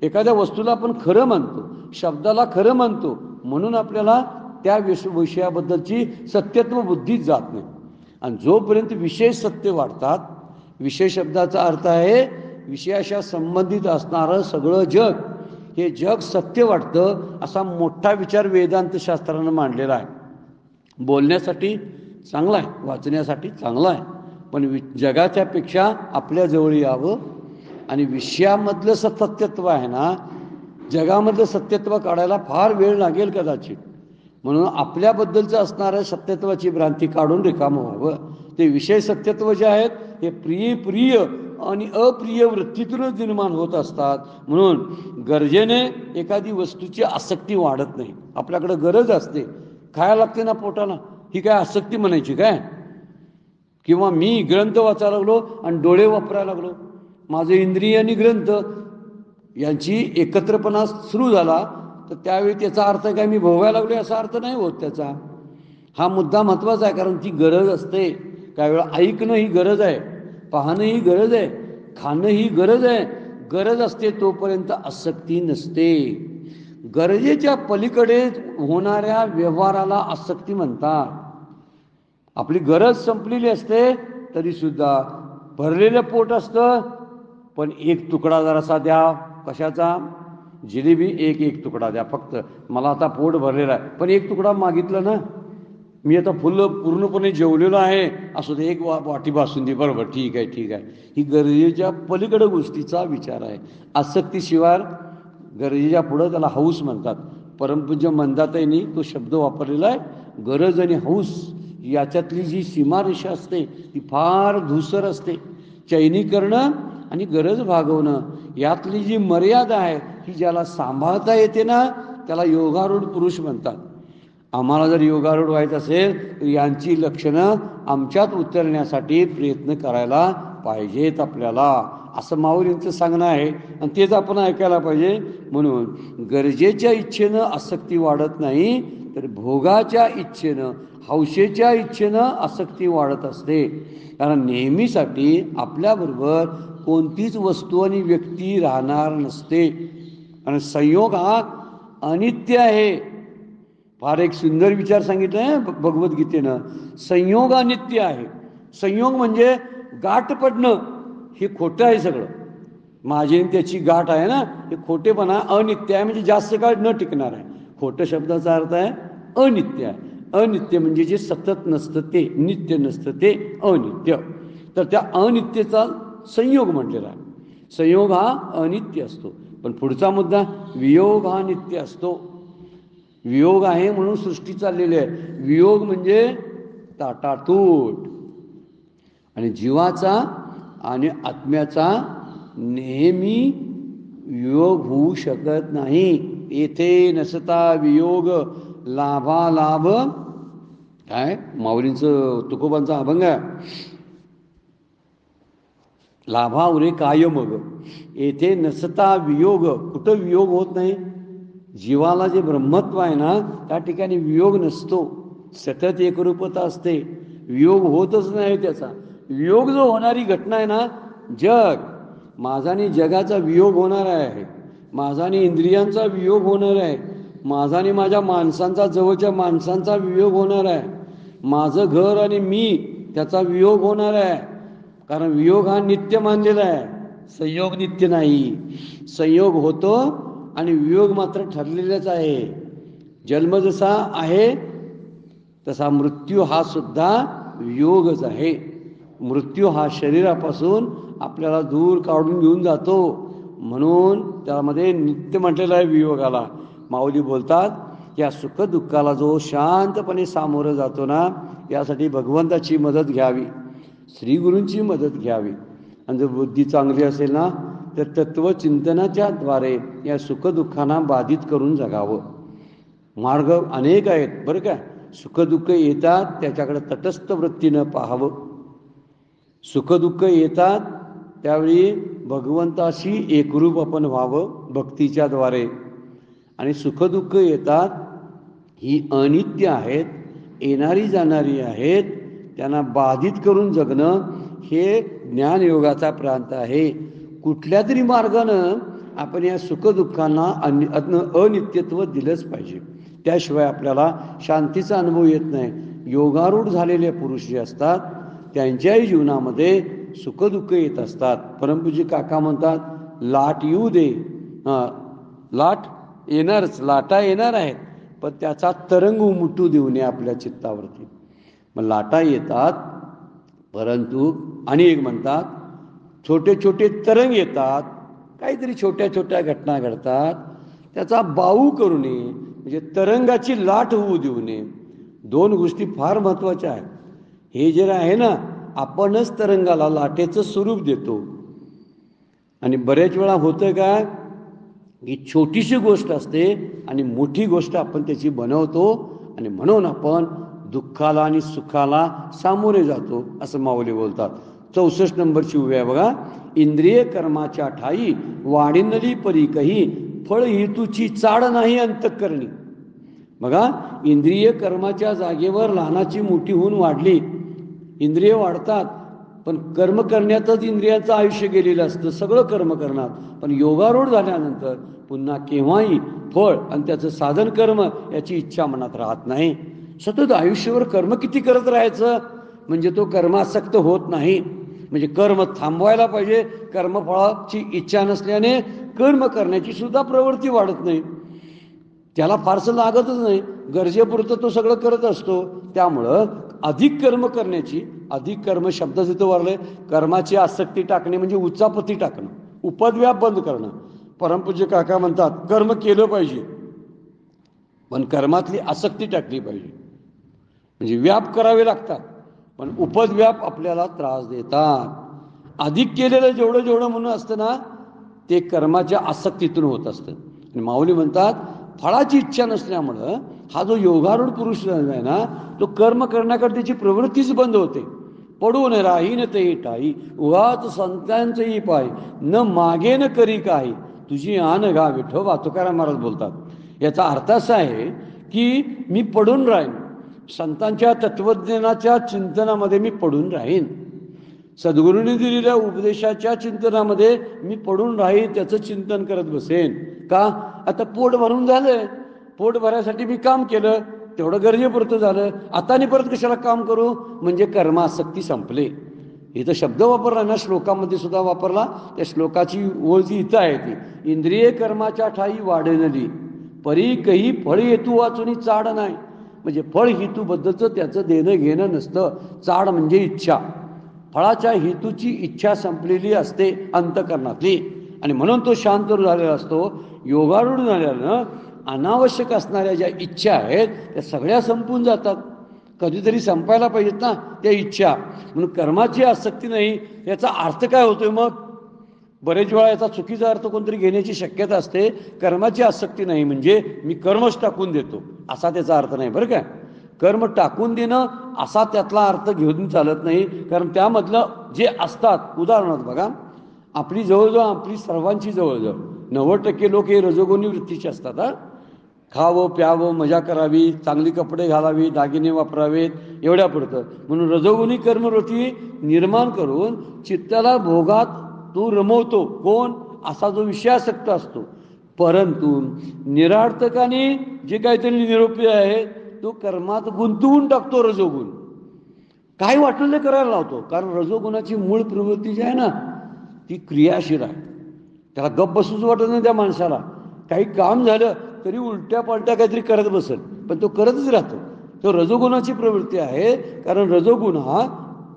Speaker 1: एखाद्या वस्तूला आपण खरं मानतो, शब्दाला खरं मानतो, म्हणून आपल्याला त्या विषयाबद्दलची सत्यत्व बुद्धीच जात नाही. आणि जोपर्यंत विषय सत्य वाढतात, विषय शब्दाचा अर्थ आहे विषयाशी संबंधित असणारं सगळं जग, हे जग सत्य वाटतं असा मोठा विचार वेदांत शास्त्रानं मांडलेला आहे. बोलण्यासाठी चांगला आहे, वाचण्यासाठी चांगला आहे, पण जगाच्या पेक्षा आपल्या जवळ यावं आणि विषयामधलं सत्यत्व आहे ना, जगामधलं सत्यत्व काढायला फार वेळ लागेल कदाचित. म्हणून आपल्याबद्दलचं असणाऱ्या सत्यत्वाची भ्रांती काढून रिकामं व्हावं. ते विषय सत्यत्व जे आहेत हे प्रिय आणि अप्रिय वृत्तीतूनच निर्माण होत असतात. म्हणून गरजेने एखादी वस्तूची आसक्ती वाढत नाही. आपल्याकडे गरज असते, खायला लागते ना पोटाला, ही काय आसक्ती म्हणायची काय? किंवा मी ग्रंथ वाचायला लागलो आणि डोळे वापरायला लागलो, माझे इंद्रिय आणि ग्रंथ यांची एकत्रपणा सुरू झाला, तर त्यावेळी त्याचा अर्थ काय मी भोगायला लागलो असा अर्थ नाही होत त्याचा. हा मुद्दा महत्त्वाचा आहे, कारण ती गरज असते. काही वेळा ऐकणं ही गरज आहे, पाहणं ही गरज आहे, खाणं ही गरज आहे. गरज असते तोपर्यंत आसक्ती नसते. गरजेच्या पलीकडे होणाऱ्या व्यवहाराला आसक्ती म्हणतात. आपली गरज संपलेली असते तरीसुद्धा भरलेलं पोट असतं, पण एक तुकडा जरासा द्या, कशाचा? जिलेबी एक तुकडा द्या फक्त, मला आता पोट भरलेलं आहे. पण एक तुकडा मागितलं ना, मी आता पूर्णपणे जेवलेलो आहे, असं ते एक वाटी बासुंदी, बरोबर ठीक आहे. ही गरजेच्या पलीकडे गोष्टीचा विचार आहे. आसक्तीशिवाय गरजेच्या पुढं त्याला हौस म्हणतात. परमपूज्य मंदाताईंनी तो शब्द वापरलेला आहे. गरज आणि हौस याच्यातली जी सीमारेषा असते ती फार धूसर असते. चैनी करणं आणि गरज भागवणं यातली जी मर्यादा आहे ही ज्याला सांभाळता येते ना, त्याला योगारूढ पुरुष म्हणतात. आम्हाला जर योगारूढ व्हायचं असेल तर यांची लक्षणं आमच्यात उतरण्यासाठी प्रयत्न करायला पाहिजेत आपल्याला, असं माऊलींचं सांगणं आहे. आणि तेच आपण ऐकायला पाहिजे. म्हणून गरजेच्या इच्छेनं आसक्ती वाढत नाही, तर भोगाच्या इच्छेनं, हौसेच्या इच्छेनं आसक्ती वाढत असते. कारण नेहमीसाठी आपल्याबरोबर कोणतीच वस्तू आणि व्यक्ती राहणार नसते. आणि संयोग हा अनित्य आहे. फार एक सुंदर विचार सांगितला आहे भगवद्गीतेनं. संयोग अनित्य आहे. संयोग म्हणजे गाठ पडणं, हे खोटं आहे सगळं. माझी त्याची गाठ आहे ना, हे खोटेपणा. अनित्य आहे म्हणजे जास्त काळ न टिकणार आहे. खोटं शब्दाचा अर्थ आहे अनित्य आहे. अनित्य म्हणजे जे सतत नसतं ते, नित्य नसतं ते अनित्य. तर त्या अनित्यचा संयोग म्हटलेला आहे. संयोग हा अनित्य असतो. पण पुढचा मुद्दा, वियोग हा नित्य असतो. वियोग आहे म्हणून सृष्टी चाललेली आहे. वियोग म्हणजे ताटातूट. आणि जीवाचा आणि आत्म्याचा नेहमी वियोग होऊ शकत नाही. येथे नसता वियोग लाभालाभ, काय माऊलींचं तुकोबांचा अभंग आहे, लाभावरे काय मग. येथे नसता वियोग, कुठं वियोग होत नाही. जीवाला जे ब्रह्मत्व आहे ना, त्या ठिकाणी वियोग नसतो. सतत एकरूपता असते, वियोग होतच नाही त्याचा. वियोग जो होणारी घटना आहे ना, जग, माझा आणि जगाचा वियोग होणार आहे, माझा आणि इंद्रियांचा वियोग होणार आहे, माझा आणि माझ्या माणसांचा, जवळच्या माणसांचा वियोग होणार आहे, माझं घर आणि मी त्याचा वियोग होणार आहे. कारण वियोग हा नित्य मानलेला आहे, संयोग नित्य नाही. संयोग होतो आणि वियोग मात्र ठरलेलाच आहे. जन्म जसा आहे तसा मृत्यू हा सुद्धा वियोगच आहे. मृत्यू हा शरीरापासून आपल्याला दूर काढून घेऊन जातो, म्हणून त्यामध्ये नित्य म्हटलेला आहे वियोगाला. माऊली बोलतात या सुखदुःखाला जो शांतपणे सामोरं जातो ना, यासाठी भगवंताची मदत घ्यावी, श्रीगुरूंची मदत घ्यावी. आणि जर बुद्धी चांगली असेल ना तर तत्वचिंतनाच्या द्वारे या सुखदुःखांना बाधित करून जगावं. मार्ग अनेक आहेत बरं का. सुखदुःख येतात त्याच्याकडे तटस्थ वृत्तीनं पाहावं. सुखदुःख येतात त्यावेळी भगवंताशी एकरूप आपण व्हावं भक्तीच्या द्वारे. आणि सुखदुःख येतात ही अनित्य आहेत, येणारी जाणारी आहेत, त्यांना बाधित करून जगणं हे ज्ञानयोगाचा प्रांत आहे. कुठल्या तरी मार्गानं आपण या सुखदुःखांना अनित्यत्व दिलंच पाहिजे, त्याशिवाय आपल्याला शांतीचा अनुभव येत नाही. योगारूढ झालेले पुरुष जे असतात त्यांच्याही जीवनामध्ये सुखदुःख येत असतात. परमपूज्य काका म्हणतात लाट येऊ दे, लाट येणारच, लाटा येणार आहेत, पण त्याचा तरंग उमटू देऊ नये आपल्या चित्तावरती. मग लाटा येतात परंतु आणि एक म्हणतात छोटे छोटे तरंग येतात, काहीतरी छोट्या छोट्या घटना घडतात, त्याचा बाऊ करू नये, म्हणजे तरंगाची लाट होऊ देऊ नये. दोन गोष्टी फार महत्त्वाच्या आहेत. हे जे आहे ना, आपणच तरंगाला लाटेचं स्वरूप देतो. आणि बऱ्याच वेळा होतं काय की छोटीशी गोष्ट असते आणि मोठी गोष्ट आपण त्याची बनवतो आणि म्हणून आपण दुःखाला आणि सुखाला सामोरे जातो, असं माऊली बोलतात. 64 नंबरची उभी आहे बघा. इंद्रिय कर्माच्या ठाई वाढिनली परी कही, फळ हेतूची चाड नाही अंतःकरणी. बघा, इंद्रिय कर्माच्या जागेवर लहानाची मोठी होऊन वाढली, इंद्रिय वाढतात, पण कर्म करण्यातच इंद्रियाचं आयुष्य गेलेलं असतं, सगळं कर्म करणार. पण योगारूढ झाल्यानंतर पुन्हा केव्हाही फळ आणि त्याचं साधन कर्म याची इच्छा मनात राहत नाही. सतत आयुष्यावर कर्म किती करत राहायचं, म्हणजे तो कर्मासक्त होत नाही. म्हणजे कर्म थांबवायला पाहिजे. कर्मफळाची इच्छा नसल्याने कर्म करण्याची सुद्धा प्रवृत्ती वाढत नाही, त्याला फारसं लागतच नाही, गरजेपुरतं तो सगळं करत असतो. त्यामुळं अधिक कर्म करण्याची, अधिक कर्म शब्द जिथं वारले, कर्माची आसक्ती टाकणे म्हणजे उच्चापती टाकणं, उपद्व्याप बंद करणं. परमपूज्य काका म्हणतात कर्म केलं पाहिजे पण कर्मातली आसक्ती टाकली पाहिजे. म्हणजे व्याप करावे लागतात पण उपद्व्याप आपल्याला त्रास देतात. अधिक केलेलं जेवढं जेवढं म्हणून असतं ना ते कर्माच्या आसक्तीतून होत असतं. आणि माऊली म्हणतात फळाची इच्छा नसल्यामुळं हा जो योगारूढ पुरुष आहे ना, तो कर्म करण्याकडे त्याची प्रवृत्तीच बंद होते. पडून राहीन ते टाई उगाच संतांचंही पाय, न मागे न करी काही तुझी आन गा विठोबा, तुकाराम महाराज बोलतात. याचा अर्थ असा आहे की मी पडून राहीन, संतांच्या तत्वज्ञानाच्या चिंतनामध्ये मी पडून राहीन, सद्गुरूंनी दिलेल्या उपदेशाच्या चिंतनामध्ये मी पडून राहीन, त्याचं चिंतन करत बसेन. का, आता पोट भरून झालंय, पोट भरायसाठी मी काम केलं, तेवढं गरजेपुरतं झालं, आता आणि परत कशाला काम करू, म्हणजे कर्मासक्ती संपले. इथं शब्द वापरला ना, श्लोकामध्ये सुद्धा वापरला. त्या श्लोकाची ओळ जी इथं आहे ती इंद्रिय कर्माच्या ठाई वाढेनली परी कही फळ हेतू वाचून चाड नाही. म्हणजे फळ हेतूबद्दलचं त्याचं देणं घेणं नसतं. चाड म्हणजे इच्छा, फळाच्या हेतूची इच्छा संपलेली असते अंतःकरणातली, आणि म्हणून तो शांत झालेला असतो. योगारूढ झाल्यानं अनावश्यक असणाऱ्या ज्या इच्छा आहेत त्या सगळ्या संपून जातात. कधीतरी संपायला पाहिजेत ना त्या इच्छा, म्हणून कर्माची आसक्ती नाही. याचा अर्थ काय होतोय मग, बरेच वेळा याचा चुकीचा अर्थ कोणतरी घेण्याची शक्यता असते. कर्माची आसक्ती नाही म्हणजे मी कर्मच टाकून देतो असा त्याचा अर्थ नाही बरं काय. कर्म टाकून देणं असा त्यातला अर्थ घेऊन चालत नाही, कारण त्यामधलं जे असतात, उदाहरणार्थ बघा, आपली जवळजवळ आपली सर्वांची जवळजवळ 90% लोक हे रजोगुणी वृत्तीचे असतात. खावं प्यावं मजा करावी, चांगली कपडे घालावी, दागिने वापरावेत, एवढ्या पुरतं. म्हणून रजोगुणी कर्मवृत्ती निर्माण करून चित्ताला भोगात तो रमवतो. कोण, असा जो विषयासक्त असतो. परंतु निरार्थकाने जे काहीतरी निरोपी आहे तो कर्मात गुंतवून टाकतो रजोगुण, काय वाटलं ते करायला लावतो. कारण रजोगुणाची मूळ प्रवृत्ती जी आहे ना ती क्रियाशील आहे, त्याला गप्प बसूच वाटत नाही त्या माणसाला. काही काम झालं तरी उलट्या पालट्या काहीतरी करत बसेल, पण तो करतच राहतो. तो रजोगुणाची प्रवृत्ती आहे, कारण रजोगुण हा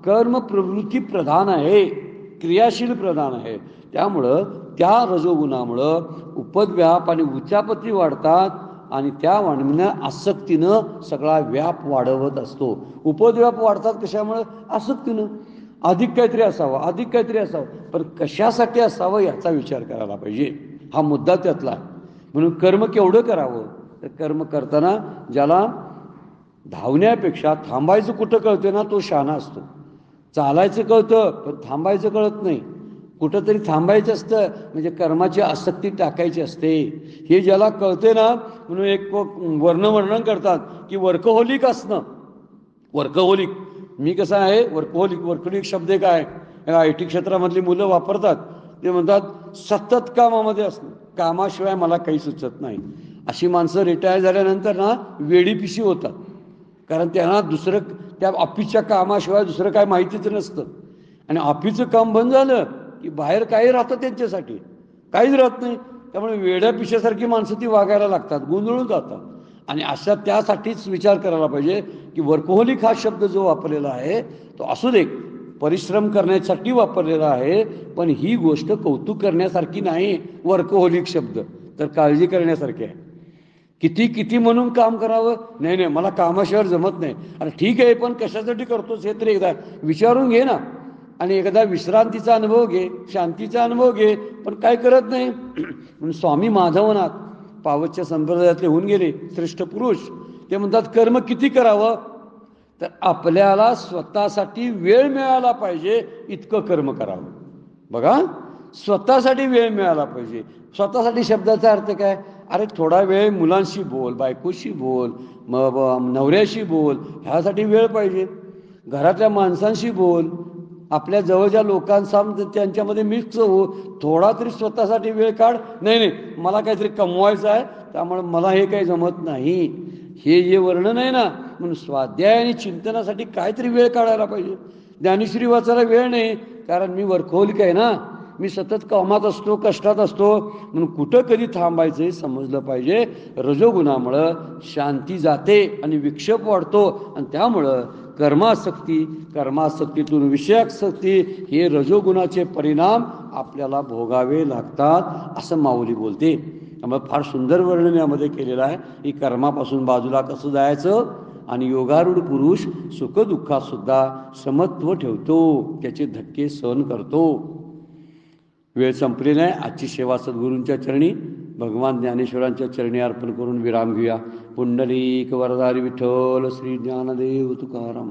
Speaker 1: कर्म प्रवृत्ती प्रधान आहे, क्रियाशील प्रधान आहे. त्यामुळं त्या रजोगुणामुळं उपद्व्याप आणि उच्चापती वाढतात
Speaker 2: आणि त्या वाढण्यानं आसक्तीनं सगळा व्याप वाढवत असतो. उपद्व्याप वाढतात कशामुळे? आसक्तीनं. अधिक काहीतरी असावं, अधिक काहीतरी असावं, पण कशासाठी असावं याचा विचार करायला पाहिजे. हा मुद्दा त्यातला आहे. म्हणून कर्म केवढं करावं? तर कर्म करताना ज्याला धावण्यापेक्षा थांबायचं कुठं कळतं ना, तो शहाणा असतो. चालायचं कळतं पण थांबायचं कळत नाही. कुठंतरी थांबायचं असतं म्हणजे कर्माची आसक्ती टाकायची असते. हे ज्याला कळते ना, म्हणून एक वर्णन करतात की वर्कहोलिक असणं. वर्कहोलिक मी कसं आहे, वर्कहोलिक शब्द काय IT क्षेत्रामधली मुलं वापरतात. ते म्हणतात सतत कामामध्ये असणं, कामाशिवाय मला काही सुचत नाही. अशी माणसं रिटायर झाल्यानंतर ना वेडीपिशी होतात. कारण त्यांना दुसरं त्या ऑफिसच्या कामाशिवाय दुसरं काय माहितीच नसतं. आणि ऑफिसचं काम बंद झालं की बाहेर काही राहतं त्यांच्यासाठी, काहीच राहत नाही. त्यामुळे वेड्या पिशासारखी माणसं ती वागायला लागतात, गोंधळून जातात. आणि अशा त्यासाठीच विचार करायला पाहिजे की वर्कहोलिक हा शब्द जो वापरलेला आहे तो असू दे, परिश्रम करण्यासाठी वापरलेला आहे, पण ही गोष्ट कौतुक करण्यासारखी नाही. वर्कहोलिक शब्द तर काळजी करण्यासारखी आहे. किती किती म्हणून काम करावं? नाही नाही, मला कामाशिवाय जमत नाही. अरे ठीक आहे, पण कशासाठी करतोस हे तरी एकदा विचारून घे ना. आणि एकदा विश्रांतीचा अनुभव घे, शांतीचा अनुभव घे, पण काय करत नाही. म्हणून स्वामी माधवनाथ पावसच्या संप्रदायातले होऊन गेले श्रेष्ठ पुरुष. ते म्हणतात कर्म किती करावं? तर आपल्याला स्वतःसाठी वेळ मिळाला पाहिजे इतकं कर्म करावं. बघा, स्वतःसाठी वेळ मिळाला पाहिजे. स्वतःसाठी शब्दाचा अर्थ काय? अरे थोडा वेळ मुलांशी बोल, बायकोशी बोल, नवऱ्याशी बोल, ह्यासाठी वेळ पाहिजे. घरातल्या माणसांशी बोल, आपल्या जवळच्या लोकांसा त्यांच्यामध्ये मिक्स हो. थोडा तरी स्वतःसाठी वेळ काढ. नाही नाही, मला काहीतरी कमवायचं आहे त्यामुळे मला हे काही जमत नाही, हे जे वर्णन आहे ना. म्हणून स्वाध्याय आणि चिंतनासाठी काहीतरी वेळ काढायला पाहिजे. ज्ञानेश्वरी वाचायला वेळ नाही, कारण मी वर्कहोलिक आहे ना, मी सतत कामात असतो, कष्टात असतो. म्हणून कुठं कधी थांबायचं हे समजलं पाहिजे. रजोगुणामुळं शांती जाते आणि विक्षेप वाढतो, आणि त्यामुळं कर्मासक्तीतून विषयासक्ती हे रजोगुणाचे परिणाम आपल्याला भोगावे लागतात असं माऊली बोलते. त्यामुळे फार सुंदर वर्णन यामध्ये केलेलं आहे की कर्मापासून बाजूला कसं जायचं. आणि योगारूढ पुरुष सुखदुःखात सुद्धा समत्व ठेवतो, त्याचे धक्के सहन करतो. वेळ संपली नाही. आजची सेवा सद्गुरूंच्या चरणी, भगवान ज्ञानेश्वरांच्या चरणी अर्पण करून विराम घेऊया. पुंडलिक वरदारी विठ्ठल श्री ज्ञानदेव तुकाराम.